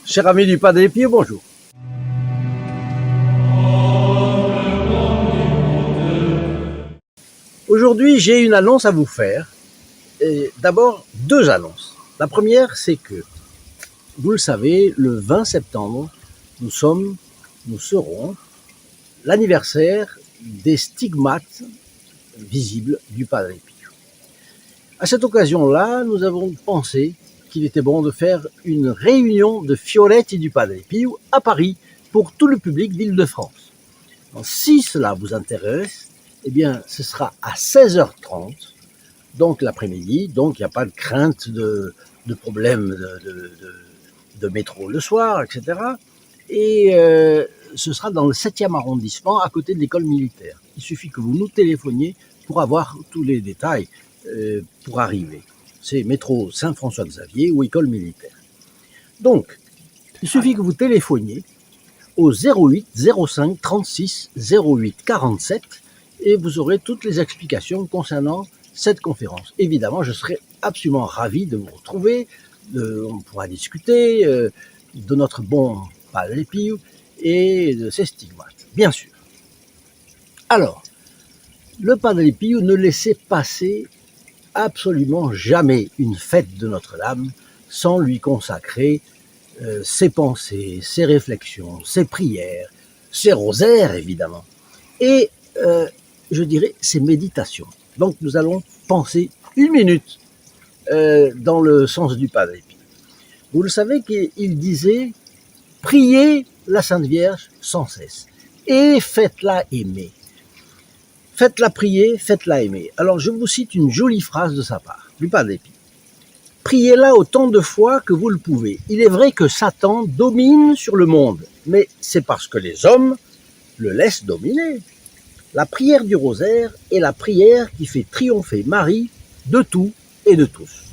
Cher ami du Padre Pio, bonjour. Aujourd'hui, j'ai une annonce à vous faire. D'abord, deux annonces. La première, c'est que, vous le savez, le 20 septembre, nous serons l'anniversaire des stigmates visibles du Padre Pio. À cette occasion-là, nous avons pensé qu'il était bon de faire une réunion de Fioretti du Padre Pio à Paris pour tout le public d'Île-de-France. Si cela vous intéresse, eh bien, ce sera à 16h30, donc l'après-midi, donc il n'y a pas de crainte de problème de métro le soir, etc. Et ce sera dans le 7e arrondissement, à côté de l'école militaire. Il suffit que vous nous téléphoniez pour avoir tous les détails pour arriver. C'est métro Saint-François-Xavier ou école militaire. Donc, il suffit que vous téléphoniez au 08 05 36 08 47 et vous aurez toutes les explications concernant cette conférence. Évidemment, je serai absolument ravi de vous retrouver, on pourra discuter de notre bon Padre Pio et de ses stigmates, bien sûr. Alors, le Padre Pio ne laissait passer absolument jamais une fête de Notre-Dame sans lui consacrer ses pensées, ses réflexions, ses prières, ses rosaires évidemment, et je dirais ses méditations. Donc nous allons penser une minute dans le sens du Padre Pio. Vous le savez qu'il disait « Priez la Sainte Vierge sans cesse et faites-la aimer ». Faites-la prier, faites-la aimer. Alors je vous cite une jolie phrase de sa part, du Padre Pio. Priez-la autant de fois que vous le pouvez. Il est vrai que Satan domine sur le monde, mais c'est parce que les hommes le laissent dominer. La prière du rosaire est la prière qui fait triompher Marie de tout et de tous.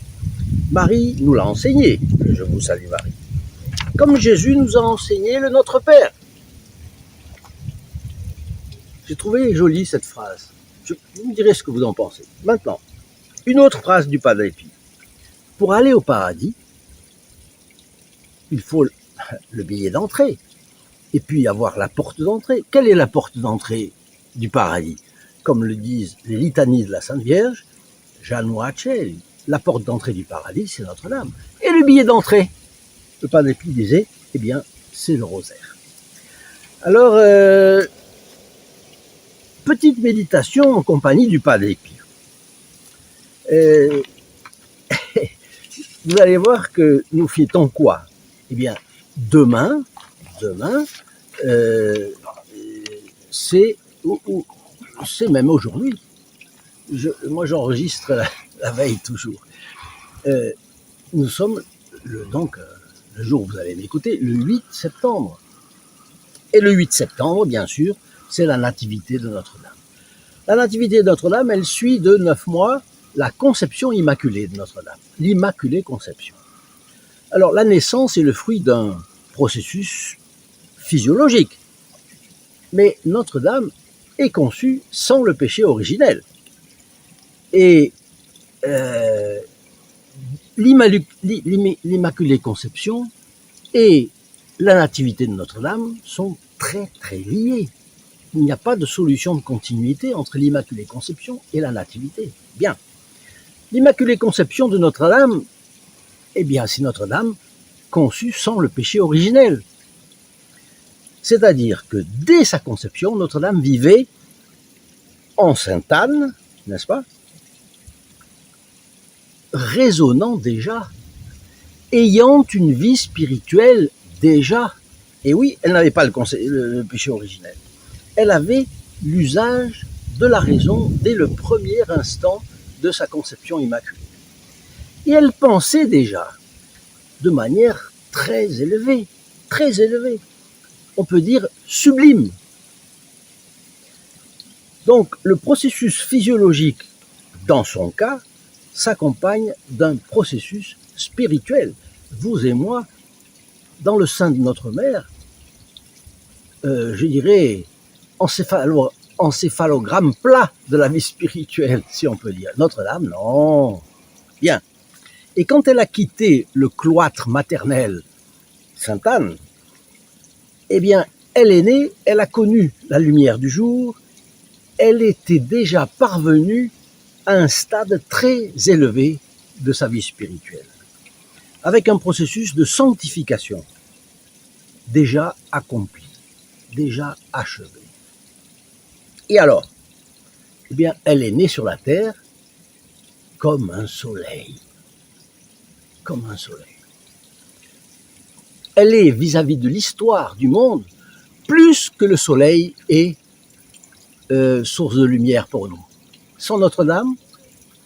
Marie nous l'a enseigné, que je vous salue Marie. Comme Jésus nous a enseigné le Notre Père. J'ai trouvé jolie cette phrase. Vous me direz ce que vous en pensez. Maintenant, une autre phrase du Padre Pio. Pour aller au paradis, il faut le billet d'entrée et puis avoir la porte d'entrée. Quelle est la porte d'entrée du paradis? Comme le disent les litanies de la Sainte Vierge, Janua Celi. La porte d'entrée du paradis, c'est Notre-Dame. Et le billet d'entrée, le Padre Pio disait, eh bien, c'est le rosaire. Alors, petite méditation en compagnie du Padre Pio. Vous allez voir que nous fêtons quoi? Eh bien, demain, c'est même aujourd'hui. Moi, j'enregistre la veille toujours. Nous sommes le jour où vous allez m'écouter, le 8 septembre. Et le 8 septembre, bien sûr, c'est la nativité de Notre-Dame. La nativité de Notre-Dame, elle suit de 9 mois la conception immaculée de Notre-Dame, l'Immaculée Conception. Alors, la naissance est le fruit d'un processus physiologique. Mais Notre-Dame est conçue sans le péché originel. Et l'Immaculée Conception et la nativité de Notre-Dame sont très très liées. Il n'y a pas de solution de continuité entre l'Immaculée Conception et la nativité. Bien. L'Immaculée Conception de Notre-Dame, eh bien, c'est Notre-Dame conçue sans le péché originel. C'est-à-dire que dès sa conception, Notre-Dame vivait en Sainte-Anne, n'est-ce pas? Raisonnant déjà, ayant une vie spirituelle déjà. Et oui, elle n'avait pas le péché originel. Elle avait l'usage de la raison dès le premier instant de sa conception immaculée. Et elle pensait déjà de manière très élevée, on peut dire sublime. Donc le processus physiologique, dans son cas, s'accompagne d'un processus spirituel. Vous et moi, dans le sein de notre mère, je dirais, encéphalogramme plat de la vie spirituelle, si on peut dire. Notre-Dame, non. Bien. Et quand elle a quitté le cloître maternel Sainte-Anne, eh bien, elle est née, elle a connu la lumière du jour, elle était déjà parvenue à un stade très élevé de sa vie spirituelle, avec un processus de sanctification déjà accompli, déjà achevé. Et alors, eh bien, elle est née sur la terre comme un soleil. Comme un soleil. Elle est vis-à-vis de l'histoire du monde plus que le soleil est source de lumière pour nous. Sans Notre-Dame,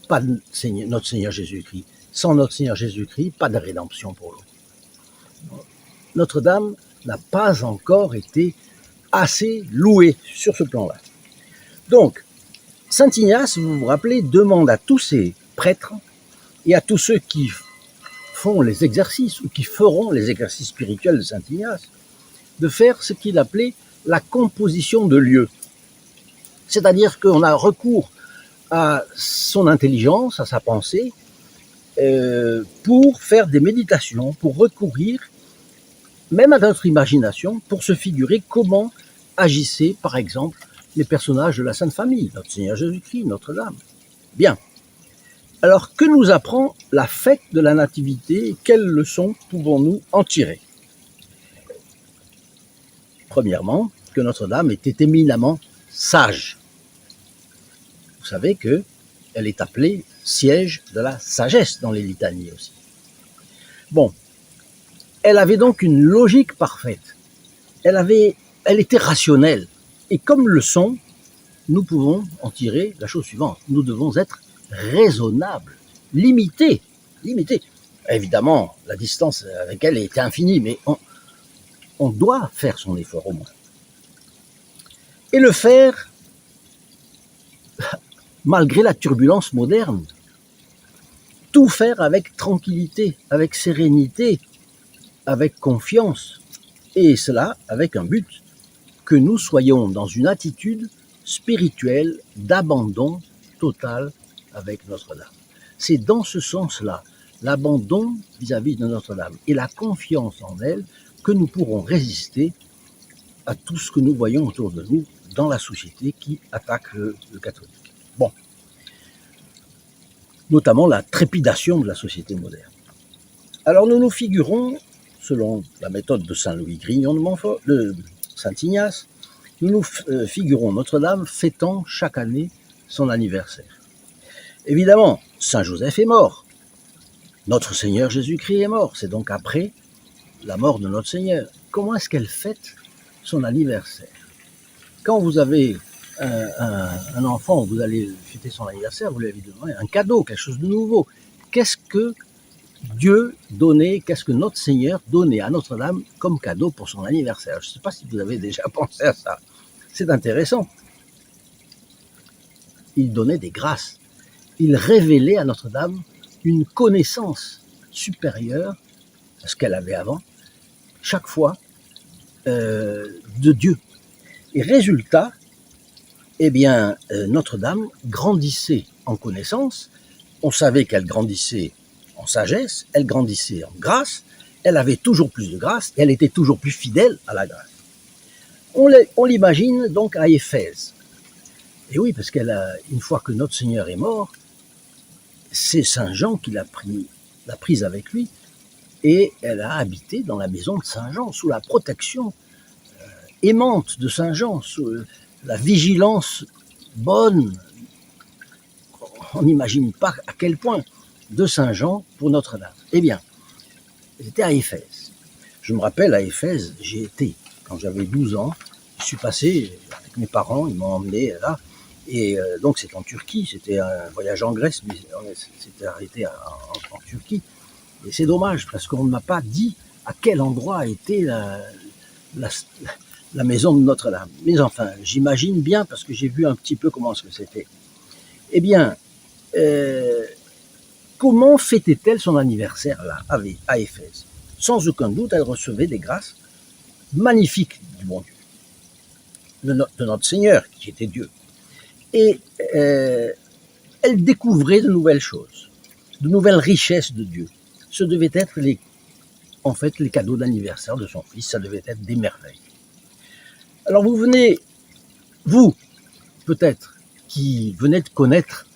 pas de notre Seigneur Jésus-Christ. Sans notre Seigneur Jésus-Christ, pas de rédemption pour nous. Notre-Dame n'a pas encore été assez louée sur ce plan-là. Donc, Saint Ignace, vous vous rappelez, demande à tous ces prêtres et à tous ceux qui font les exercices ou qui feront les exercices spirituels de Saint Ignace de faire ce qu'il appelait la composition de lieux. C'est-à-dire qu'on a recours à son intelligence, à sa pensée, pour faire des méditations, pour recourir même à notre imagination, pour se figurer comment agissaient, par exemple, les personnages de la Sainte Famille, notre Seigneur Jésus-Christ, Notre-Dame. Bien. Alors, que nous apprend la fête de la Nativité et quelles leçons pouvons-nous en tirer? Premièrement, que Notre-Dame était éminemment sage. Vous savez qu'elle est appelée siège de la sagesse dans les litanies aussi. Bon, elle avait donc une logique parfaite. Elle était rationnelle. Et comme leçon, nous pouvons en tirer la chose suivante. Nous devons être raisonnables, limités. Évidemment, la distance avec elle est infinie, mais on doit faire son effort au moins. Et le faire malgré la turbulence moderne. Tout faire avec tranquillité, avec sérénité, avec confiance. Et cela avec un but, que nous soyons dans une attitude spirituelle d'abandon total avec Notre-Dame. C'est dans ce sens-là, l'abandon vis-à-vis de Notre-Dame et la confiance en elle, que nous pourrons résister à tout ce que nous voyons autour de nous dans la société qui attaque le catholique. Bon. Notamment la trépidation de la société moderne. Alors nous nous figurons, selon la méthode de Saint-Louis Grignon de Montfort, de Saint-Ignace, nous nous figurons Notre-Dame fêtant chaque année son anniversaire. Évidemment, Saint-Joseph est mort. Notre Seigneur Jésus-Christ est mort. C'est donc après la mort de notre Seigneur. Comment est-ce qu'elle fête son anniversaire? Quand vous avez un enfant, vous allez fêter son anniversaire, vous lui avez demandé un cadeau, quelque chose de nouveau. Qu'est-ce que Dieu donnait, qu'est-ce que notre Seigneur donnait à Notre-Dame comme cadeau pour son anniversaire? Je ne sais pas si vous avez déjà pensé à ça. C'est intéressant. Il donnait des grâces. Il révélait à Notre-Dame une connaissance supérieure à ce qu'elle avait avant, chaque fois, de Dieu. Et résultat, eh bien, Notre-Dame grandissait en connaissance. On savait qu'elle grandissait en sagesse, elle grandissait en grâce, elle avait toujours plus de grâce, et elle était toujours plus fidèle à la grâce. On l'imagine donc à Éphèse. Et oui, parce une fois que notre Seigneur est mort, c'est Saint Jean qui l'a prise avec lui, et elle a habité dans la maison de Saint Jean, sous la protection aimante de Saint Jean, sous la vigilance bonne. On n'imagine pas à quel point de Saint Jean pour Notre-Dame. Eh bien, j'étais à Éphèse. Je me rappelle, à Éphèse, j'ai été, quand j'avais 12 ans, je suis passé avec mes parents, ils m'ont emmené là, et donc c'est en Turquie, c'était un voyage en Grèce, mais on s'était arrêté en Turquie. Et c'est dommage, parce qu'on ne m'a pas dit à quel endroit était la maison de Notre-Dame. Mais enfin, j'imagine bien, parce que j'ai vu un petit peu comment c'était. Eh bien, comment fêtait-elle son anniversaire là, à Éphèse? Sans aucun doute, elle recevait des grâces magnifiques du bon Dieu, de notre Seigneur, qui était Dieu. Et elle découvrait de nouvelles choses. de nouvelles richesses de Dieu. Ce devaient être les cadeaux d'anniversaire de son fils, ça devait être des merveilles. Alors vous, peut-être, qui venez de connaître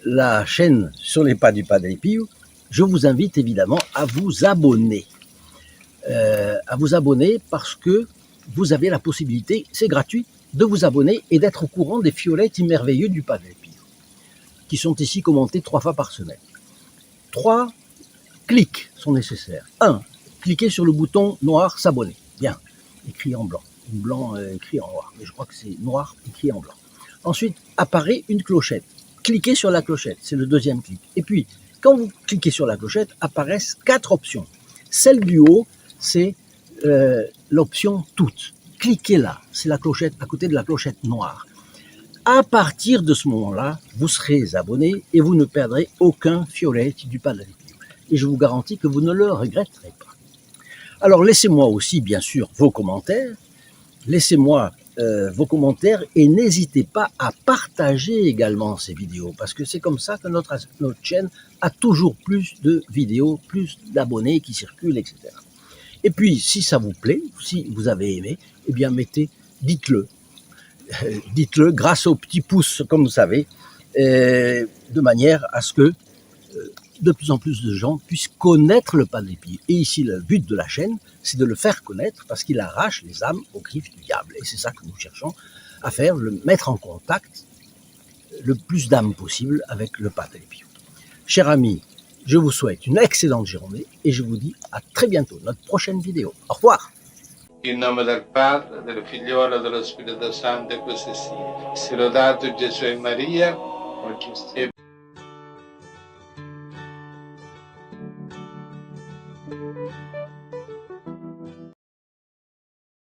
la chaîne Sur les pas du Padre Pio, je vous invite évidemment à vous abonner. Parce que vous avez la possibilité, c'est gratuit, de vous abonner et d'être au courant des fioletti merveilleux du Padre Pio, qui sont ici commentés 3 fois par semaine. 3 clics sont nécessaires. 1. Cliquez sur le bouton noir s'abonner. Bien, écrit en blanc. Blanc écrit en noir, mais je crois que c'est noir écrit en blanc. Ensuite, apparaît une clochette. Cliquez sur la clochette, c'est le deuxième clic. Et puis, quand vous cliquez sur la clochette, apparaissent 4 options. Celle du haut, c'est l'option toute. Cliquez là, c'est la clochette à côté de la clochette noire. À partir de ce moment-là, vous serez abonné et vous ne perdrez aucun fioletti du Padre Pio. Et je vous garantis que vous ne le regretterez pas. Alors laissez-moi aussi, bien sûr, vos commentaires. Laissez-moi vos commentaires et n'hésitez pas à partager également ces vidéos parce que c'est comme ça que notre chaîne a toujours plus de vidéos, plus d'abonnés qui circulent, etc. Et puis, si ça vous plaît, si vous avez aimé, eh bien, dites-le. Dites-le grâce au petit pouce, comme vous savez, de manière à ce que de plus en plus de gens puissent connaître le Padre Pio. Et ici, le but de la chaîne, c'est de le faire connaître parce qu'il arrache les âmes aux griffes du diable. Et c'est ça que nous cherchons à faire, le mettre en contact le plus d'âmes possible avec le Padre Pio. Chers amis, je vous souhaite une excellente journée et je vous dis à très bientôt, notre prochaine vidéo. Au revoir. In nome del Padre, del Figliolo e dello Spirito Santo, e così sia. Sia lodato Gesù e Maria, oggi e